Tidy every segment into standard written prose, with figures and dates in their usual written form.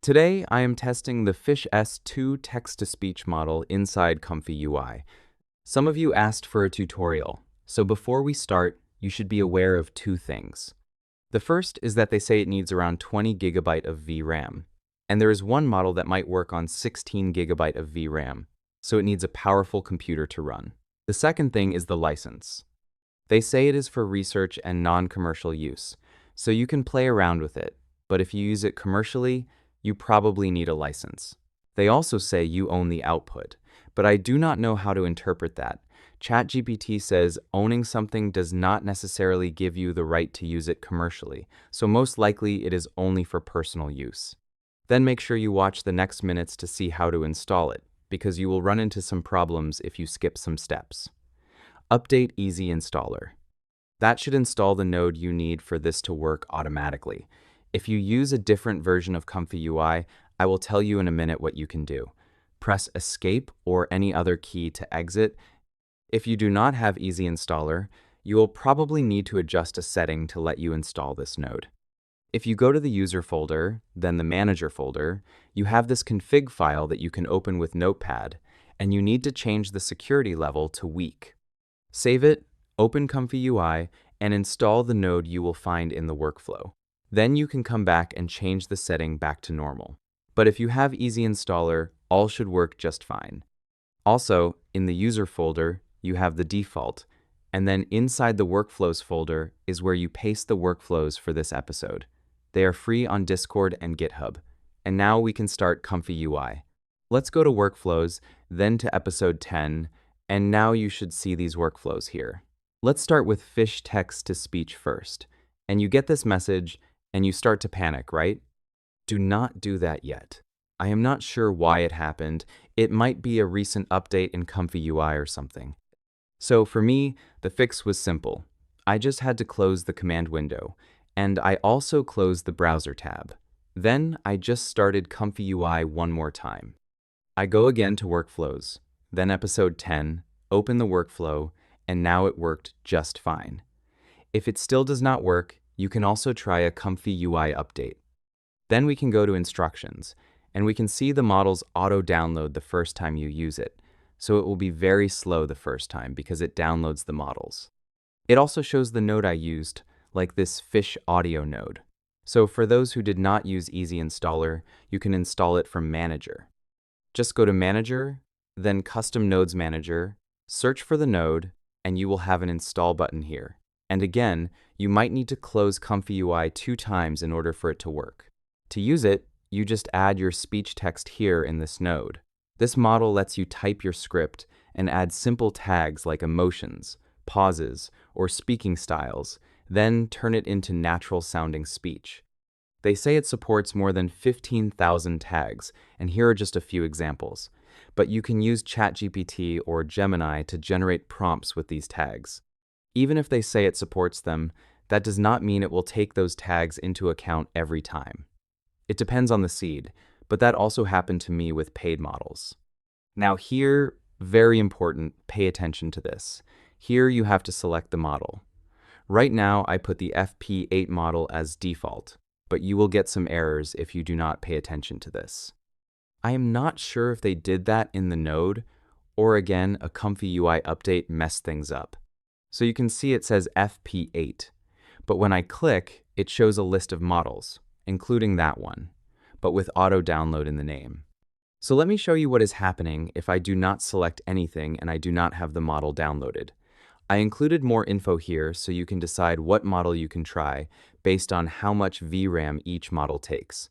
Today, I am testing the Fish S2 text-to-speech model inside ComfyUI. Some of you asked for a tutorial, so before we start, you should be aware of two things. The first is that they say it needs around 20 GB of VRAM, and there is one model that might work on 16 GB of VRAM, so it needs a powerful computer to run. The second thing is the license. They say it is for research and non-commercial use, so you can play around with it, but if you use it commercially, you probably need a license. They also say you own the output, but I do not know how to interpret that. ChatGPT says owning something does not necessarily give you the right to use it commercially, so most likely it is only for personal use. Then make sure you watch the next minutes to see how to install it, because you will run into some problems if you skip some steps. Update Easy Installer. That should install the node you need for this to work automatically. If you use a different version of ComfyUI, I will tell you in a minute what you can do. Press Escape or any other key to exit. If you do not have Easy Installer, you will probably need to adjust a setting to let you install this node. If you go to the User folder, then the Manager folder, you have this config file that you can open with Notepad, and you need to change the security level to Weak. Save it, open ComfyUI, and install the node you will find in the workflow. Then you can come back and change the setting back to normal. But if you have Easy Installer, all should work just fine. Also, in the User folder, you have the default, and then inside the Workflows folder is where you paste the workflows for this episode. They are free on Discord and GitHub. And now we can start ComfyUI. Let's go to Workflows, then to Episode 10, and now you should see these workflows here. Let's start with Fish text-to-speech first, and you get this message, and you start to panic, right? Do not do that yet. I am not sure why it happened. It might be a recent update in ComfyUI or something. So for me, the fix was simple. I just had to close the command window, and I also closed the browser tab. Then I just started ComfyUI one more time. I go again to Workflows, then Episode 10, open the workflow, and now it worked just fine. If it still does not work, you can also try a ComfyUI update. Then we can go to Instructions, and we can see the models auto-download the first time you use it, so it will be very slow the first time because it downloads the models. It also shows the node I used, like this Fish audio node. So for those who did not use Easy Installer, you can install it from Manager. Just go to Manager, then Custom Nodes Manager, search for the node, and you will have an Install button here. And again, you might need to close ComfyUI 2 times in order for it to work. To use it, you just add your speech text here in this node. This model lets you type your script and add simple tags like emotions, pauses, or speaking styles, then turn it into natural-sounding speech. They say it supports more than 15,000 tags, and here are just a few examples. But you can use ChatGPT or Gemini to generate prompts with these tags. Even if they say it supports them, that does not mean it will take those tags into account every time. It depends on the seed, but that also happened to me with paid models. Now here, very important, pay attention to this. Here you have to select the model. Right now I put the FP8 model as default, but you will get some errors if you do not pay attention to this. I am not sure if they did that in the node, or again, a ComfyUI update messed things up. So you can see it says FP8, but when I click, it shows a list of models, including that one, but with auto-download in the name. So let me show you what is happening if I do not select anything and I do not have the model downloaded. I included more info here so you can decide what model you can try based on how much VRAM each model takes.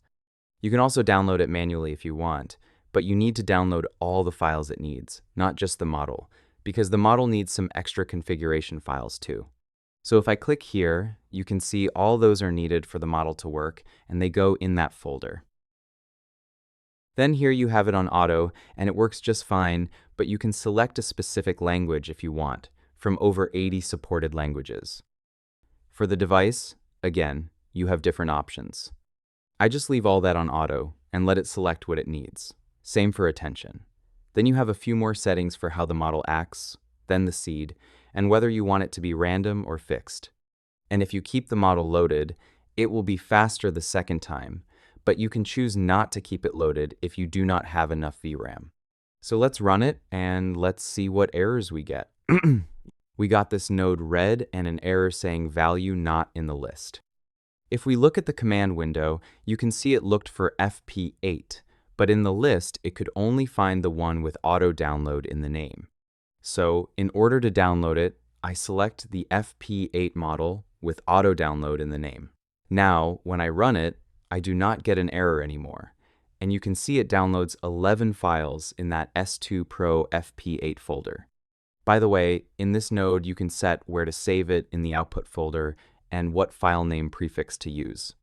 You can also download it manually if you want, but you need to download all the files it needs, not just the model, because the model needs some extra configuration files too. So if I click here, you can see all those are needed for the model to work, and they go in that folder. Then here you have it on auto, and it works just fine, but you can select a specific language if you want, from over 80 supported languages. For the device, again, you have different options. I just leave all that on auto and let it select what it needs. Same for attention. Then you have a few more settings for how the model acts, then the seed, and whether you want it to be random or fixed. And if you keep the model loaded, it will be faster the second time, but you can choose not to keep it loaded if you do not have enough VRAM. So let's run it and let's see what errors we get. We got this node red and an error saying value not in the list. If we look at the command window, you can see it looked for FP8, but in the list, it could only find the one with auto download in the name. So in order to download it, I select the FP8 model with auto download in the name. Now, when I run it, I do not get an error anymore, and you can see it downloads 11 files in that S2 Pro FP8 folder. By the way, in this node, you can set where to save it in the output folder and what file name prefix to use.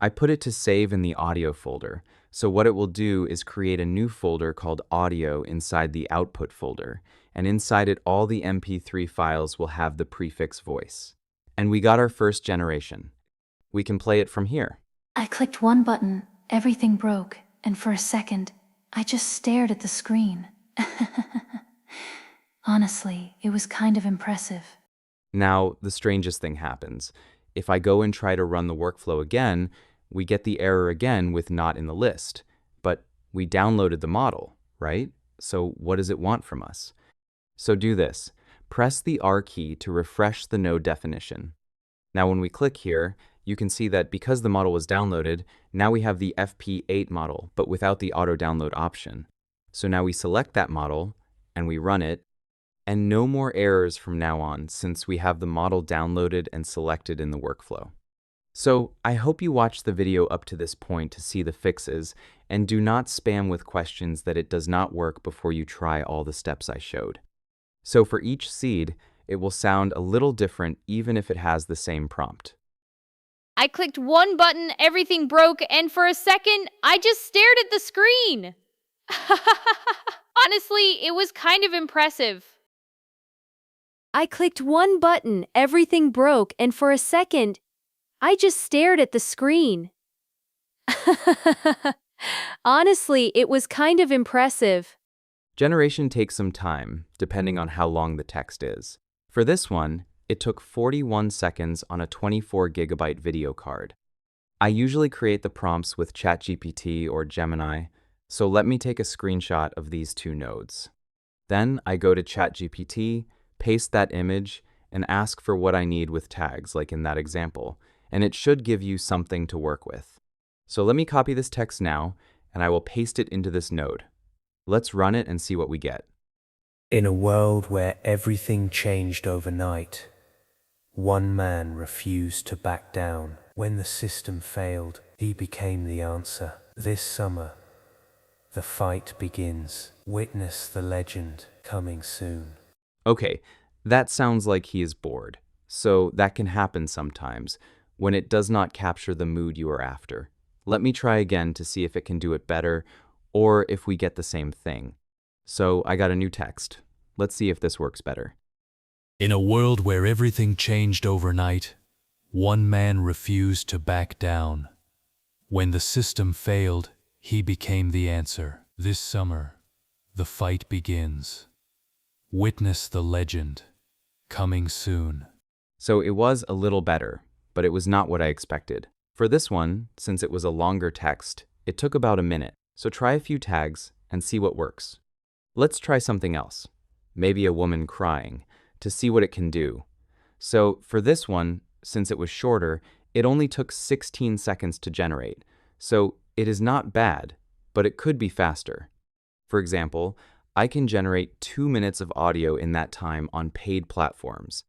I put it to save in the audio folder, so what it will do is create a new folder called audio inside the output folder, and inside it all the MP3 files will have the prefix voice. And we got our first generation. We can play it from here. I clicked one button, everything broke, and for a second, I just stared at the screen. Honestly, it was kind of impressive. Now, the strangest thing happens. If I go and try to run the workflow again, we get the error again with not in the list. But we downloaded the model, right? So what does it want from us? So do this. Press the R key to refresh the node definition. Now when we click here, you can see that because the model was downloaded, now we have the FP8 model, but without the auto download option. So now we select that model and we run it, and no more errors from now on since we have the model downloaded and selected in the workflow. So I hope you watched the video up to this point to see the fixes, and do not spam with questions that it does not work before you try all the steps I showed. So for each seed, it will sound a little different even if it has the same prompt. I clicked one button, everything broke, and for a second, I just stared at the screen. Honestly, it was kind of impressive. I clicked one button, everything broke, and for a second, I just stared at the screen. Honestly, it was kind of impressive. Generation takes some time, depending on how long the text is. For this one, it took 41 seconds on a 24 gigabyte video card. I usually create the prompts with ChatGPT or Gemini, so let me take a screenshot of these two nodes. Then I go to ChatGPT, paste that image, and ask for what I need with tags, like in that example, and it should give you something to work with. So let me copy this text now, and I will paste it into this node. Let's run it and see what we get. In a world where everything changed overnight, one man refused to back down. When the system failed, he became the answer. This summer, the fight begins. Witness the legend coming soon. Okay, that sounds like he is bored. So that can happen sometimes when it does not capture the mood you are after. Let me try again to see if it can do it better or if we get the same thing. So I got a new text. Let's see if this works better. In a world where everything changed overnight, one man refused to back down. When the system failed, he became the answer. This summer, the fight begins. Witness the legend coming soon. So it was a little better, but it was not what I expected. For this one, since it was a longer text, it took about a minute. So try a few tags and see what works. Let's try something else. Maybe a woman crying, to see what it can do. So for this one, since it was shorter, it only took 16 seconds to generate. So it is not bad, but it could be faster. For example, I can generate 2 minutes of audio in that time on paid platforms.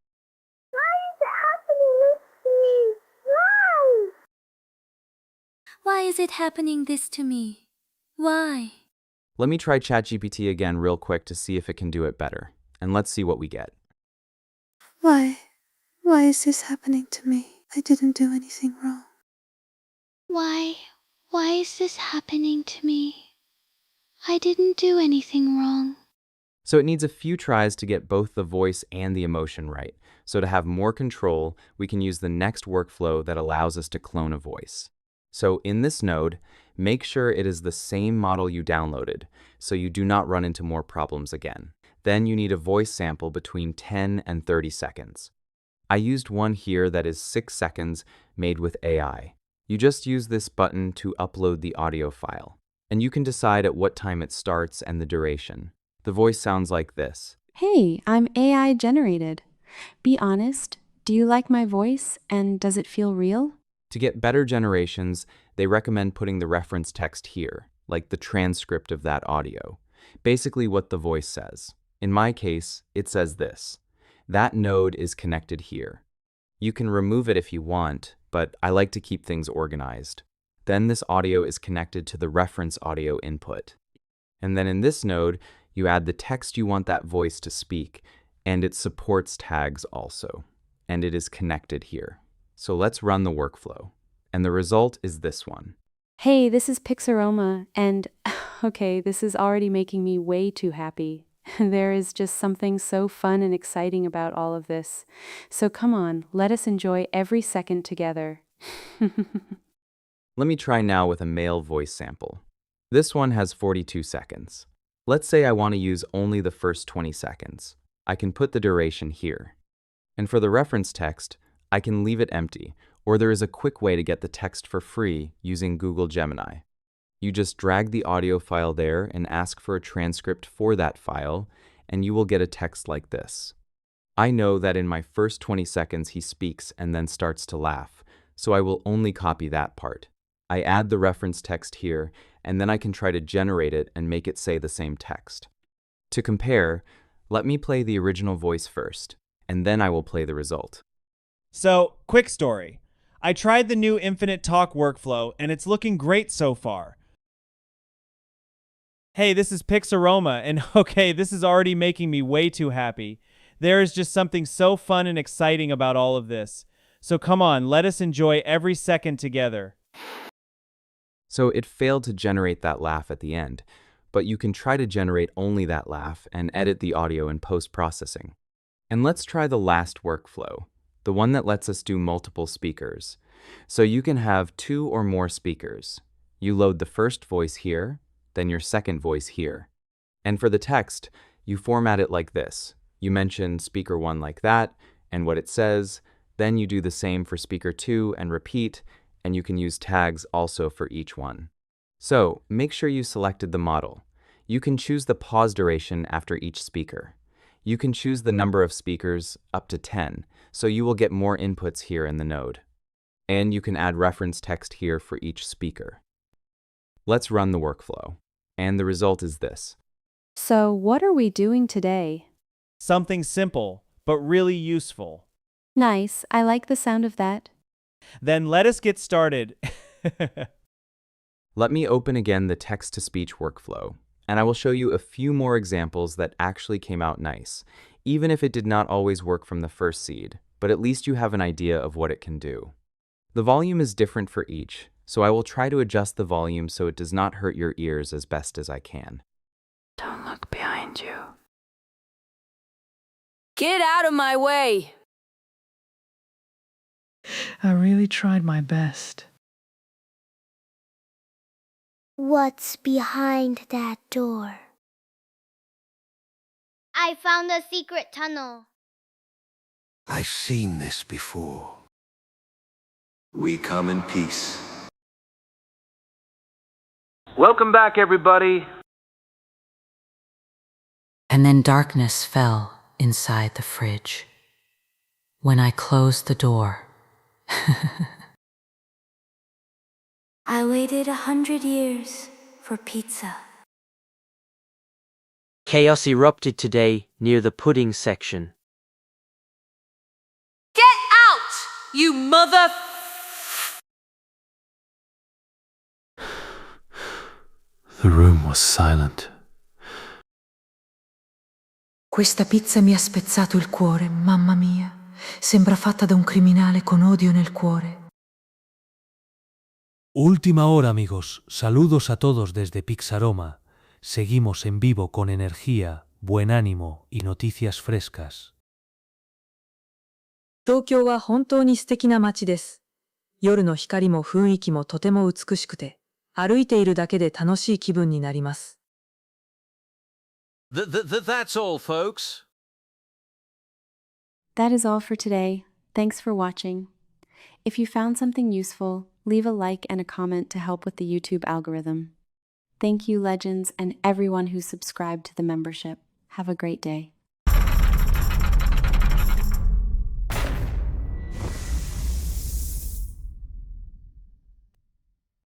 Why is it happening this to me? Why? Let me try ChatGPT again real quick to see if it can do it better. And let's see what we get. Why? Why is this happening to me? I didn't do anything wrong. Why is this happening to me? I didn't do anything wrong. So it needs a few tries to get both the voice and the emotion right. So to have more control, we can use the next workflow that allows us to clone a voice. So in this node, make sure it is the same model you downloaded, so you do not run into more problems again. Then you need a voice sample between 10 and 30 seconds. I used one here that is 6 seconds made with AI. You just use this button to upload the audio file, and you can decide at what time it starts and the duration. The voice sounds like this. Hey, I'm AI generated. Be honest, do you like my voice and does it feel real? To get better generations, they recommend putting the reference text here, like the transcript of that audio. Basically what the voice says. In my case, it says this. That node is connected here. You can remove it if you want, but I like to keep things organized. Then this audio is connected to the reference audio input. And then in this node, you add the text you want that voice to speak, and it supports tags also. And it is connected here. So let's run the workflow. And the result is this one. Hey, this is Pixaroma, and okay, this is already making me way too happy. There is just something so fun and exciting about all of this. So come on, let us enjoy every second together. Let me try now with a male voice sample. This one has 42 seconds. Let's say I want to use only the first 20 seconds. I can put the duration here. And for the reference text, I can leave it empty, or there is a quick way to get the text for free using Google Gemini. You just drag the audio file there and ask for a transcript for that file, and you will get a text like this. I know that in my first 20 seconds he speaks and then starts to laugh, so I will only copy that part. I add the reference text here, and then I can try to generate it and make it say the same text. To compare, let me play the original voice first, and then I will play the result. So, quick story. I tried the new Infinite Talk workflow, and it's looking great so far. Hey, this is Pixaroma, and okay, this is already making me way too happy. There is just something so fun and exciting about all of this. So come on, let us enjoy every second together. So it failed to generate that laugh at the end, but you can try to generate only that laugh and edit the audio in post-processing. And let's try the last workflow, the one that lets us do multiple speakers. So you can have 2 or more speakers. You load the first voice here, then your second voice here. And for the text, you format it like this. You mention speaker 1 like that, and what it says, then you do the same for speaker 2 and repeat, and you can use tags also for each one. So make sure you selected the model. You can choose the pause duration after each speaker. You can choose the number of speakers up to 10, so you will get more inputs here in the node. And you can add reference text here for each speaker. Let's run the workflow. And the result is this. So what are we doing today? Something simple, but really useful. Nice, I like the sound of that. Then let us get started. Let me open again the text-to-speech workflow, and I will show you a few more examples that actually came out nice, even if it did not always work from the first seed, but at least you have an idea of what it can do. The volume is different for each, so I will try to adjust the volume so it does not hurt your ears as best as I can. Don't look behind you. Get out of my way! I really tried my best. What's behind that door? I found a secret tunnel. I've seen this before. We come in peace. Welcome back, everybody. And then darkness fell inside the fridge. When I closed the door. I waited 100 years for pizza. Chaos erupted today near the pudding section. Get out, you mother... The room was silent. Questa pizza mi ha spezzato il cuore, mamma mia. Sembra fatta da un criminale con odio nel cuore. Última hora, amigos. Saludos a todos desde Pixaroma. Seguimos en vivo con energía, buen ánimo y noticias frescas. 東京は本当に素敵な街です。夜の光も雰囲気もとても美しくて、歩いているだけで楽しい気分になります。That's all, folks. That is all for today. Thanks for watching. If you found something useful, leave a like and a comment to help with the YouTube algorithm. Thank you, legends, and everyone who subscribed to the membership. Have a great day.